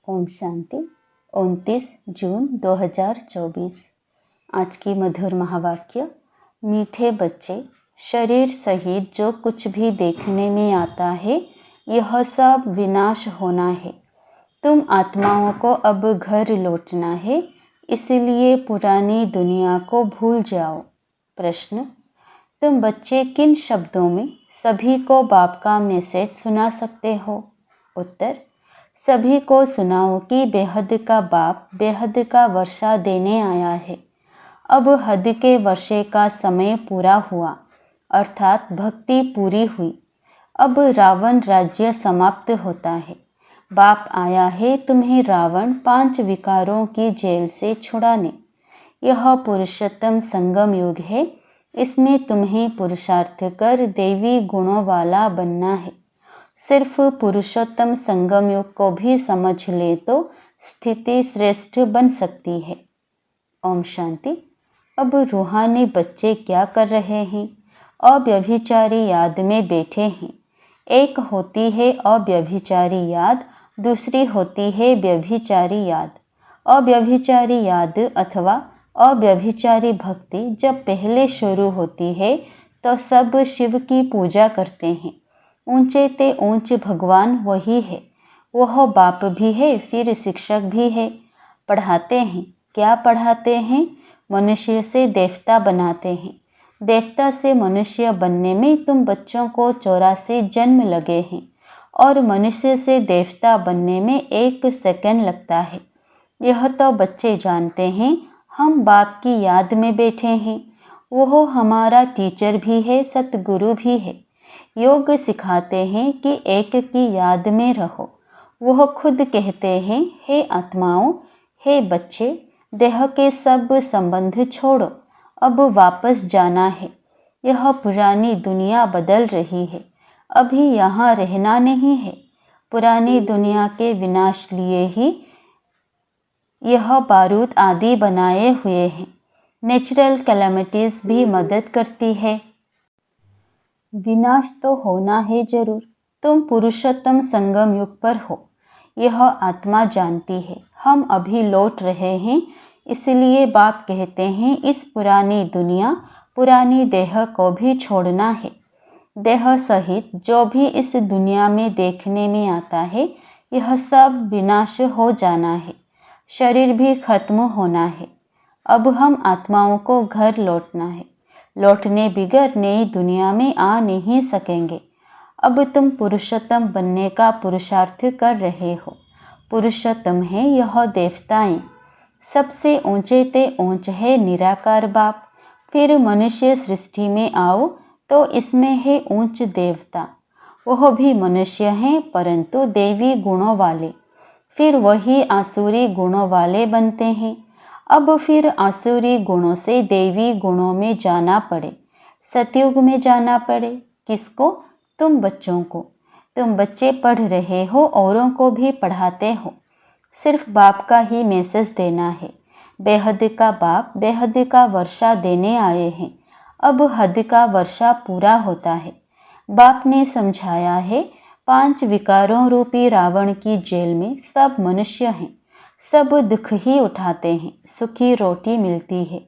ओम शांति। 29 जून 2024। आज की मधुर महावाक्य। मीठे बच्चे, शरीर सहित जो कुछ भी देखने में आता है यह सब विनाश होना है। तुम आत्माओं को अब घर लौटना है, इसलिए पुरानी दुनिया को भूल जाओ। प्रश्न: तुम बच्चे किन शब्दों में सभी को बाप का मैसेज सुना सकते हो? उत्तर: सभी को सुनाओ कि बेहद का बाप बेहद का वर्षा देने आया है। अब हद के वर्षे का समय पूरा हुआ, अर्थात भक्ति पूरी हुई। अब रावण राज्य समाप्त होता है। बाप आया है तुम्हें रावण 5 विकारों की जेल से छुड़ाने। यह पुरुषोत्तम संगम युग है। इसमें तुम्हें पुरुषार्थ कर देवी गुणों वाला बनना है। सिर्फ पुरुषोत्तम संगम युग को भी समझ ले तो स्थिति श्रेष्ठ बन सकती है। ओम शांति। अब रूहानी बच्चे क्या कर रहे हैं? अव्यभिचारी याद में बैठे हैं। एक होती है अव्यभिचारी याद, दूसरी होती है व्यभिचारी याद। अव्यभिचारी याद अथवा अव्यभिचारी भक्ति जब पहले शुरू होती है तो सब शिव की पूजा करते हैं। ऊंचे ते ऊंच भगवान वही है। वह बाप भी है, फिर शिक्षक भी है। पढ़ाते हैं। क्या पढ़ाते हैं? मनुष्य से देवता बनाते हैं। देवता से मनुष्य बनने में तुम बच्चों को 84 जन्म लगे हैं और मनुष्य से देवता बनने में 1 सेकंड लगता है। यह तो बच्चे जानते हैं। हम बाप की याद में बैठे हैं। वह हमारा टीचर भी है, सतगुरु भी है। योग सिखाते हैं कि एक की याद में रहो। वह खुद कहते हैं, हे आत्माओं, हे बच्चे, देह के सब संबंध छोड़ो, अब वापस जाना है। यह पुरानी दुनिया बदल रही है, अभी यहाँ रहना नहीं है। पुरानी दुनिया के विनाश लिए ही यह बारूद आदि बनाए हुए हैं। नेचुरल कैलेमिटीज भी मदद करती है। विनाश तो होना है जरूर। तुम पुरुषोत्तम संगम युग पर हो, यह आत्मा जानती है। हम अभी लौट रहे हैं, इसलिए बाप कहते हैं इस पुरानी दुनिया, पुरानी देह को भी छोड़ना है। देह सहित जो भी इस दुनिया में देखने में आता है यह सब विनाश हो जाना है। शरीर भी खत्म होना है। अब हम आत्माओं को घर लौटना है। लौटने बिगर नई दुनिया में आ नहीं सकेंगे। अब तुम पुरुषोत्तम बनने का पुरुषार्थ कर रहे हो। पुरुषोत्तम है यह देवताएं। सबसे ऊंचे ते ऊंच है निराकार बाप। फिर मनुष्य सृष्टि में आओ तो इसमें है ऊंच देवता। वह भी मनुष्य हैं परंतु देवी गुणों वाले। फिर वही आसुरी गुणों वाले बनते हैं। अब फिर आसुरी गुणों से देवी गुणों में जाना पड़े, सतयुग में जाना पड़े। किसको? तुम बच्चों को। तुम बच्चे पढ़ रहे हो, औरों को भी पढ़ाते हो। सिर्फ बाप का ही मैसेज देना है। बेहद का बाप बेहद का वर्षा देने आए हैं। अब हद का वर्षा पूरा होता है। बाप ने समझाया है 5 विकारों रूपी रावण की जेल में सब मनुष्य हैं। सब दुख ही उठाते हैं, सुखी रोटी मिलती है।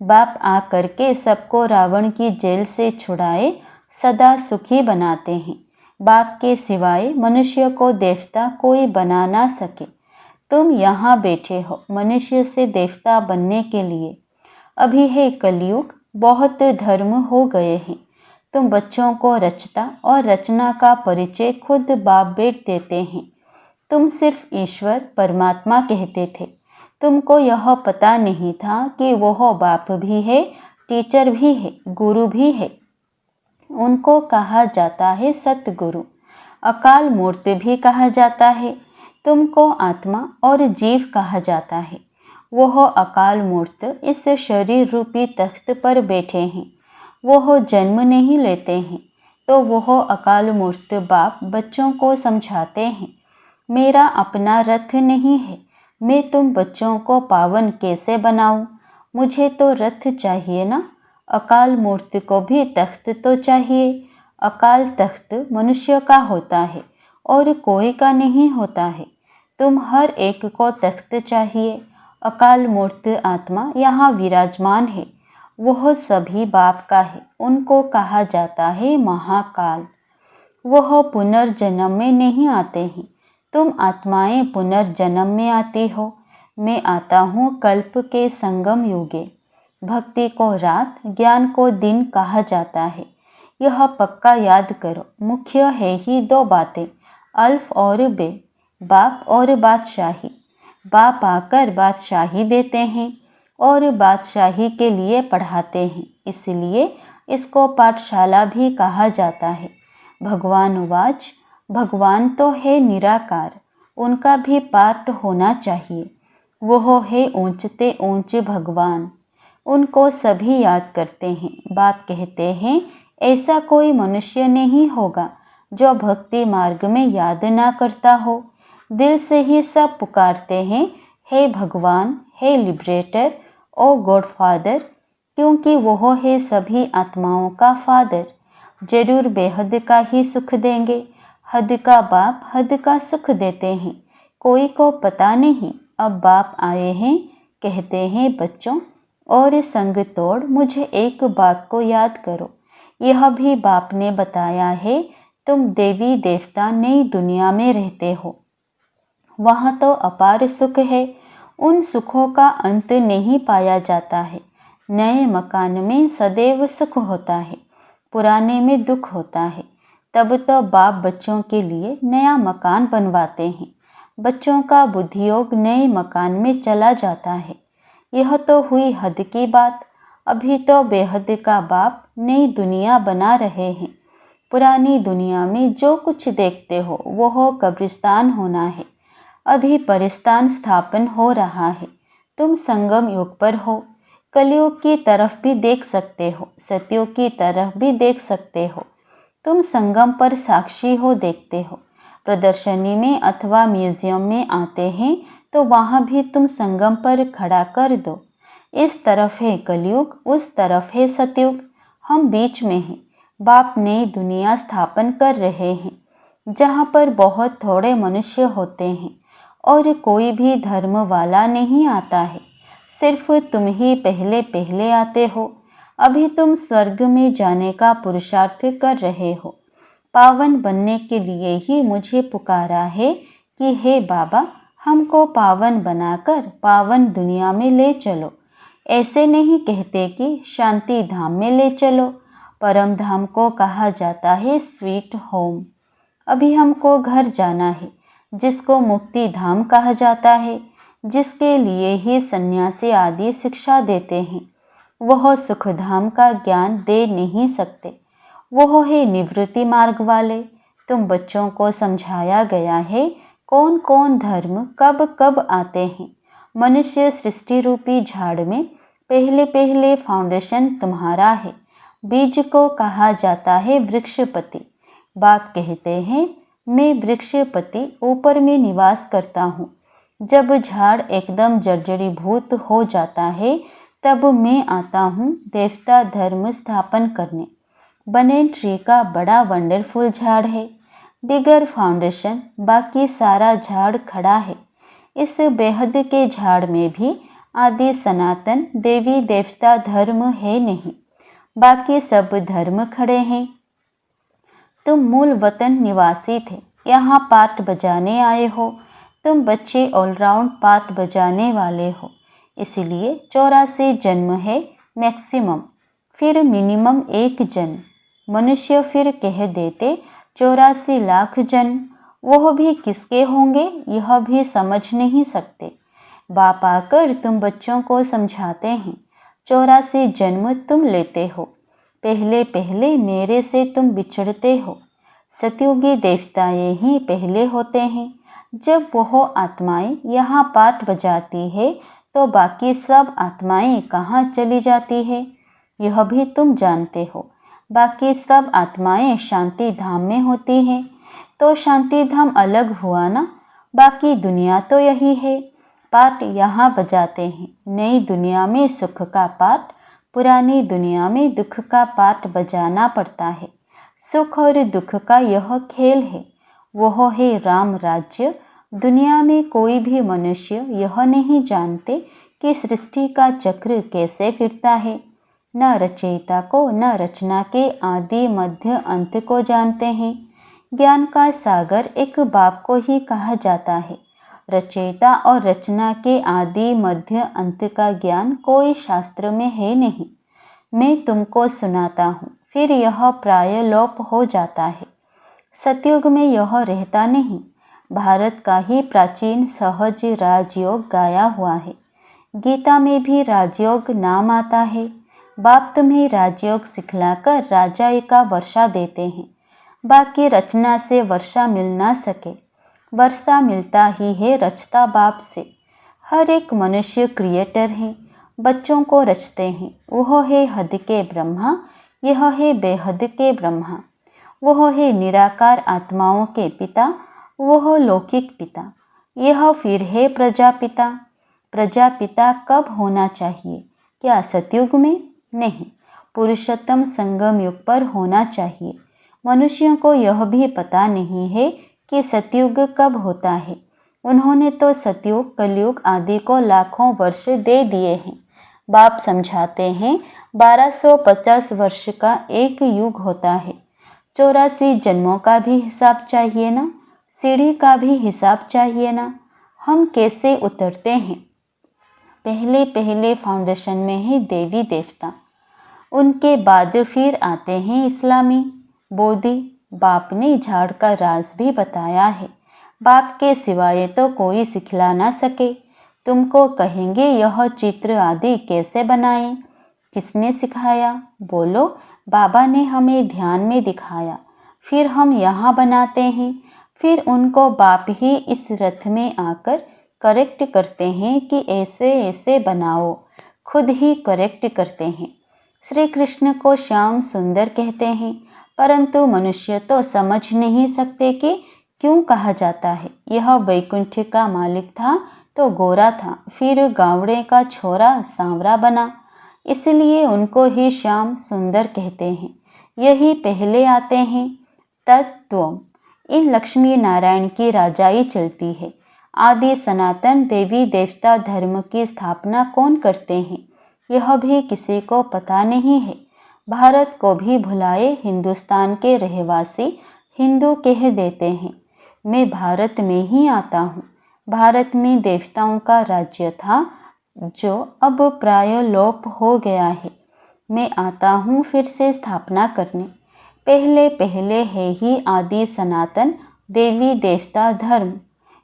बाप आ करके सबको रावण की जेल से छुड़ाए सदा सुखी बनाते हैं। बाप के सिवाय मनुष्य को देवता कोई बना ना सके। तुम यहाँ बैठे हो मनुष्य से देवता बनने के लिए। अभी है कलयुग, बहुत धर्म हो गए हैं। तुम बच्चों को रचता और रचना का परिचय खुद बाप बेट देते हैं। तुम सिर्फ ईश्वर परमात्मा कहते थे। तुमको यह पता नहीं था कि वह बाप भी है, टीचर भी है, गुरु भी है। उनको कहा जाता है सतगुरु। अकाल मूर्ति भी कहा जाता है। तुमको आत्मा और जीव कहा जाता है। वह अकाल मूर्त इस शरीर रूपी तख्त पर बैठे हैं। वह जन्म नहीं लेते हैं। तो वह अकाल मूर्त बाप बच्चों को समझाते हैं, मेरा अपना रथ नहीं है। मैं तुम बच्चों को पावन कैसे बनाऊं? मुझे तो रथ चाहिए ना। अकाल मूर्ति को भी तख्त तो चाहिए। अकाल तख्त मनुष्य का होता है और कोई का नहीं होता है। तुम हर एक को तख्त चाहिए। अकाल मूर्त आत्मा यहाँ विराजमान है, वह सभी बाप का है। उनको कहा जाता है महाकाल। वह पुनर्जन्म में नहीं आते हैं। तुम आत्माएं पुनर्जन्म में आती हो। मैं आता हूँ कल्प के संगम युगे। भक्ति को रात, ज्ञान को दिन कहा जाता है। यह पक्का याद करो। मुख्य है ही दो बातें, अल्फ और बे, बाप और बादशाही। बाप आकर बादशाही देते हैं और बादशाही के लिए पढ़ाते हैं, इसलिए इसको पाठशाला भी कहा जाता है। भगवान उवाच, भगवान तो है निराकार, उनका भी पाठ होना चाहिए। वह है ऊंचते ऊंचे भगवान, उनको सभी याद करते हैं। बाप कहते हैं ऐसा कोई मनुष्य नहीं होगा जो भक्ति मार्ग में याद ना करता हो। दिल से ही सब पुकारते हैं, हे भगवान, हे लिबरेटर, ओ गॉड फादर, क्योंकि वह है सभी आत्माओं का फादर। जरूर बेहद का ही सुख देंगे। हद का बाप हद का सुख देते हैं। कोई को पता नहीं अब बाप आए हैं। कहते हैं बच्चों, और संग तोड़ मुझे एक बात को याद करो। यह भी बाप ने बताया है। तुम देवी देवता नई दुनिया में रहते हो, वहाँ तो अपार सुख है। उन सुखों का अंत नहीं पाया जाता है। नए मकान में सदैव सुख होता है, पुराने में दुख होता है। तब तो बाप बच्चों के लिए नया मकान बनवाते हैं। बच्चों का बुद्धियोग नए मकान में चला जाता है। यह तो हुई हद की बात। अभी तो बेहद का बाप नई दुनिया बना रहे हैं। पुरानी दुनिया में जो कुछ देखते हो वह कब्रिस्तान होना है। अभी परिस्तान स्थापन हो रहा है। तुम संगम युग पर हो। कलयुग की तरफ भी देख सकते हो, सतयुग की तरफ भी देख सकते हो। तुम संगम पर साक्षी हो, देखते हो। प्रदर्शनी में अथवा म्यूजियम में आते हैं तो वहाँ भी तुम संगम पर खड़ा कर दो। इस तरफ है कलयुग, उस तरफ है सतयुग, हम बीच में हैं। बाप नई दुनिया स्थापन कर रहे हैं जहाँ पर बहुत थोड़े मनुष्य होते हैं और कोई भी धर्म वाला नहीं आता है। सिर्फ तुम ही पहले पहले आते हो। अभी तुम स्वर्ग में जाने का पुरुषार्थ कर रहे हो। पावन बनने के लिए ही मुझे पुकारा है कि हे बाबा, हमको पावन बनाकर पावन दुनिया में ले चलो। ऐसे नहीं कहते कि शांति धाम में ले चलो। परम धाम को कहा जाता है स्वीट होम। अभी हमको घर जाना है, जिसको मुक्ति धाम कहा जाता है, जिसके लिए ही सन्यासी आदि शिक्षा देते हैं। वह सुखधाम का ज्ञान दे नहीं सकते। वह है निवृत्ति मार्ग वाले। तुम बच्चों को समझाया गया है कौन कौन धर्म कब कब आते हैं। मनुष्य सृष्टि रूपी झाड़ में पहले पहले फाउंडेशन तुम्हारा है। बीज को कहा जाता है वृक्षपति। बाप कहते हैं मैं वृक्षपति ऊपर में निवास करता हूँ। जब झाड़ एकदम जर्जरीभूत हो जाता है तब मैं आता हूँ देवता धर्म स्थापन करने। बनेन ट्री का बड़ा वंडरफुल झाड़ है, बिगर फाउंडेशन बाकी सारा झाड़ खड़ा है। इस बेहद के झाड़ में भी आदि सनातन देवी देवता धर्म है नहीं, बाकी सब धर्म खड़े हैं। तुम मूल वतन निवासी थे, यहाँ पाट बजाने आए हो। तुम बच्चे ऑलराउंड पाट बजाने वाले हो, इसलिए 84 जन्म है मैक्सिमम, फिर मिनिमम 1 जन्म। मनुष्य फिर कह देते 84 लाख जन्म, वह भी किसके होंगे यह भी समझ नहीं सकते। बाप आकर तुम बच्चों को समझाते हैं 84 जन्म तुम लेते हो। पहले पहले मेरे से तुम बिछड़ते हो। सतयुगी देवताएं ही पहले होते हैं। जब वह आत्माएं यहाँ पाट बजाती है तो बाकी सब आत्माएं कहाँ चली जाती है यह भी तुम जानते हो। बाकी सब आत्माएं शांति धाम में होती हैं। तो शांति धाम अलग हुआ ना, बाकी दुनिया तो यही है। पाट यहाँ बजाते हैं। नई दुनिया में सुख का पाट, पुरानी दुनिया में दुख का पाट बजाना पड़ता है। सुख और दुख का यह खेल है। वह है राम राज्य दुनिया में कोई भी मनुष्य यह नहीं जानते कि सृष्टि का चक्र कैसे फिरता है। न रचयिता को न रचना के आदि मध्य अंत को जानते हैं। ज्ञान का सागर एक बाप को ही कहा जाता है। रचयिता और रचना के आदि मध्य अंत का ज्ञान कोई शास्त्र में है नहीं। मैं तुमको सुनाता हूँ, फिर यह प्राय लोप हो जाता है। सतयुग में यह रहता नहीं। भारत का ही प्राचीन सहज राजयोग गाया हुआ है। गीता में भी राजयोग नाम आता है। बाप तुम्हें राजयोग सिखलाकर राजाई का वर्षा देते हैं। बाकी रचना से वर्षा मिल ना सके। वर्षा मिलता ही है रचता बाप से। हर एक मनुष्य क्रिएटर है, बच्चों को रचते हैं। वह है हद के ब्रह्मा, यह है बेहद के ब्रह्मा। वह है निराकार आत्माओं के पिता, वह लौकिक पिता। यह फिर है प्रजापिता। प्रजापिता कब होना चाहिए? क्या सतयुग में? नहीं, पुरुषोत्तम संगम युग पर होना चाहिए। मनुष्यों को यह भी पता नहीं है कि सतयुग कब होता है। उन्होंने तो सतयुग कलयुग आदि को लाखों वर्ष दे दिए हैं। बाप समझाते हैं 1250 वर्ष का एक युग होता है। 84 जन्मों का भी हिसाब चाहिए ना, सीढ़ी का भी हिसाब चाहिए ना। हम कैसे उतरते हैं? पहले पहले फाउंडेशन में ही देवी देवता, उनके बाद फिर आते हैं इस्लामी बोधी। बाप ने झाड़ का राज भी बताया है। बाप के सिवाय तो कोई सिखला ना सके। तुमको कहेंगे यह चित्र आदि कैसे बनाएं? किसने सिखाया? बोलो, बाबा ने हमें ध्यान में दिखाया, फिर हम यहाँ बनाते हैं। फिर उनको बाप ही इस रथ में आकर करेक्ट करते हैं कि ऐसे ऐसे बनाओ। खुद ही करेक्ट करते हैं। श्री कृष्ण को श्याम सुंदर कहते हैं, परंतु मनुष्य तो समझ नहीं सकते कि क्यों कहा जाता है। यह वैकुंठ का मालिक था तो गोरा था, फिर गावड़े का छोरा सांवरा बना, इसलिए उनको ही श्याम सुंदर कहते हैं। यही पहले आते हैं। तत्व इन लक्ष्मी नारायण की राजाई चलती है। आदि सनातन देवी देवता धर्म की स्थापना कौन करते हैं, यह भी किसी को पता नहीं है। भारत को भी भुलाए हिंदुस्तान के रहवासी हिंदू कह देते हैं। मैं भारत में ही आता हूँ। भारत में देवताओं का राज्य था जो अब प्राय लोप हो गया है। मैं आता हूँ फिर से स्थापना करने। पहले पहले है ही आदि सनातन देवी देवता धर्म।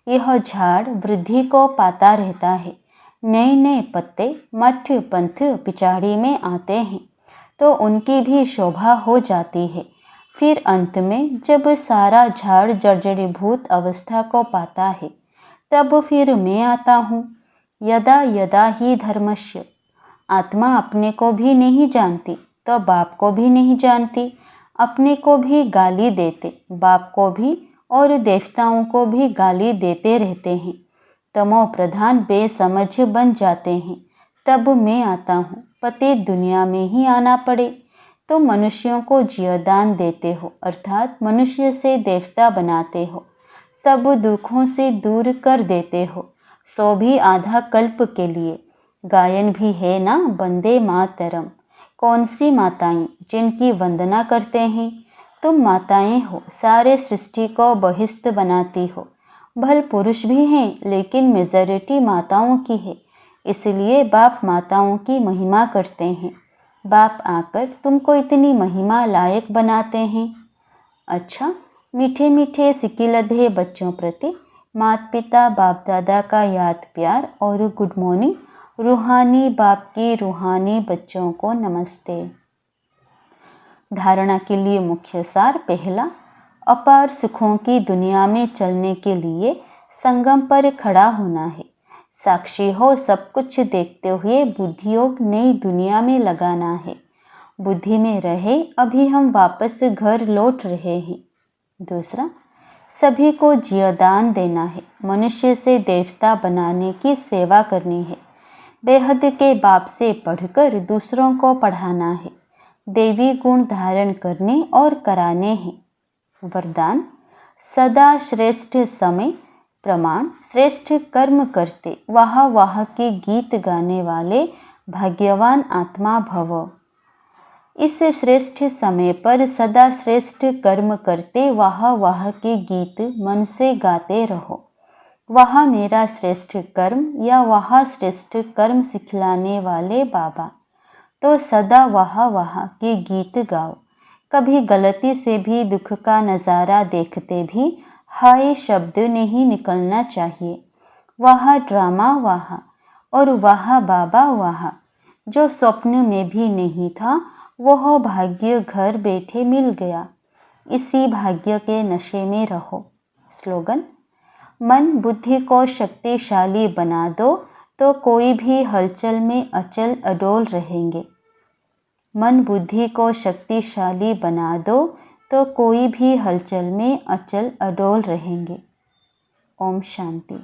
यह झाड़ वृद्धि को पाता रहता है। नए नए पत्ते मठ पंथ पिछाड़ी में आते हैं तो उनकी भी शोभा हो जाती है। फिर अंत में जब सारा झाड़ जर्जरीभूत अवस्था को पाता है, तब फिर मैं आता हूँ। यदा यदा ही धर्मस्य। आत्मा अपने को भी नहीं जानती तो बाप को भी नहीं जानती। अपने को भी गाली देते, बाप को भी और देवताओं को भी गाली देते रहते हैं। तमो प्रधान बेसमझ बन जाते हैं। तब मैं आता हूँ। पति दुनिया में ही आना पड़े तो मनुष्यों को जीवदान देते हो, अर्थात मनुष्य से देवता बनाते हो। सब दुखों से दूर कर देते हो, सो भी आधा कल्प के लिए। गायन भी है ना, वंदे मातरम। कौन सी माताएं जिनकी वंदना करते हैं? तुम माताएं हो, सारे सृष्टि को बहिष्ठ बनाती हो। भल पुरुष भी हैं, लेकिन मेजॉरिटी माताओं की है, इसलिए बाप माताओं की महिमा करते हैं। बाप आकर तुमको इतनी महिमा लायक बनाते हैं। अच्छा, मीठे मीठे सिकिलधे बच्चों प्रति माता पिता बाप दादा का याद प्यार और गुड मॉर्निंग। रूहानी बाप की रूहानी बच्चों को नमस्ते। धारणा के लिए मुख्य सार। पहला, अपार सुखों की दुनिया में चलने के लिए संगम पर खड़ा होना है। साक्षी हो सब कुछ देखते हुए बुद्धियोग नई दुनिया में लगाना है। बुद्धि में रहे अभी हम वापस घर लौट रहे हैं। दूसरा, सभी को जीवदान देना है। मनुष्य से देवता बनाने की सेवा करनी है। बेहद के बाप से पढ़कर दूसरों को पढ़ाना है। देवी गुण धारण करने और कराने हैं। वरदान, सदा श्रेष्ठ समय प्रमाण श्रेष्ठ कर्म करते वाह वाह के गीत गाने वाले भाग्यवान आत्मा भव। इस श्रेष्ठ समय पर सदा श्रेष्ठ कर्म करते वाह वाह के गीत मन से गाते रहो। वह मेरा श्रेष्ठ कर्म या वह श्रेष्ठ कर्म सिखलाने वाले बाबा। तो सदा वाह वाह के गीत गाओ। कभी गलती से भी दुख का नज़ारा देखते भी हाय शब्द नहीं निकलना चाहिए। वाह ड्रामा वाह और वाह बाबा वाह। जो स्वप्न में भी नहीं था वह भाग्य घर बैठे मिल गया। इसी भाग्य के नशे में रहो। स्लोगन: मन बुद्धि को शक्तिशाली बना दो तो कोई भी हलचल में अचल अडोल रहेंगे। मन बुद्धि को शक्तिशाली बना दो तो कोई भी हलचल में अचल अडोल रहेंगे। ओम शांति।